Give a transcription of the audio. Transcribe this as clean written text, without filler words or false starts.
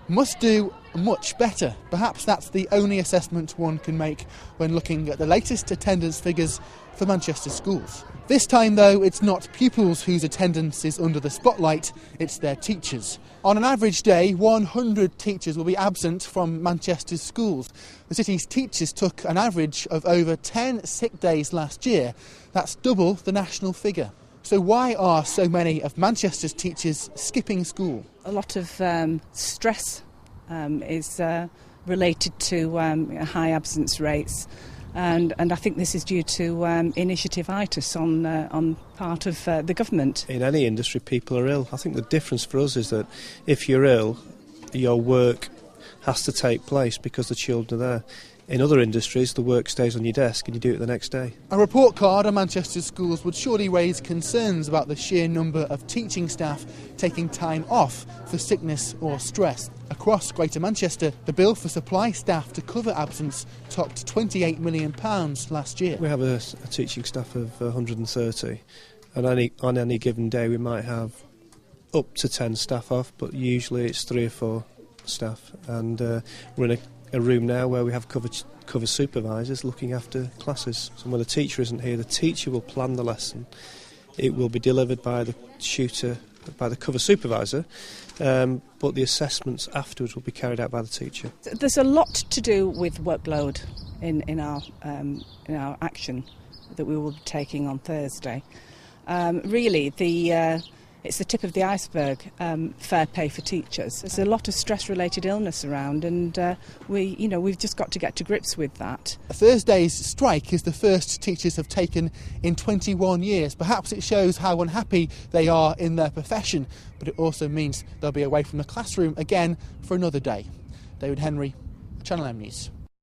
must do much better. Perhaps that's the only assessment one can make when looking at the latest attendance figures for Manchester schools. This time, though, it's not pupils whose attendance is under the spotlight, it's their teachers. On an average day, 100 teachers will be absent from Manchester's schools. The city's teachers took an average of over 10 sick days last year. That's double the national figure. So why are so many of Manchester's teachers skipping school? A lot of stress is related to high absence rates. And I think this is due to initiative ITIS on part of the government. In any industry, people are ill. I think the difference for us is that if you're ill, your work has to take place because the children are there. In other industries, the work stays on your desk and you do it the next day. A report card on Manchester schools would surely raise concerns about the sheer number of teaching staff taking time off for sickness or stress. Across Greater Manchester, the bill for supply staff to cover absence topped £28 million last year. We have a teaching staff of 130, and on any given day we might have up to 10 staff off, but usually it's 3 or 4 staff. And we're in a room now where we have cover supervisors looking after classes. So when the teacher isn't here, the teacher will plan the lesson. It will be delivered by the tutor, by the cover supervisor, but the assessments afterwards will be carried out by the teacher. There's a lot to do with workload in our action that we will be taking on Thursday. Really, it's the tip of the iceberg, fair pay for teachers. There's a lot of stress-related illness around, and we've just got to get to grips with that. Thursday's strike is the first teachers have taken in 21 years. Perhaps it shows how unhappy they are in their profession, but it also means they'll be away from the classroom again for another day. David Henry, Channel M News.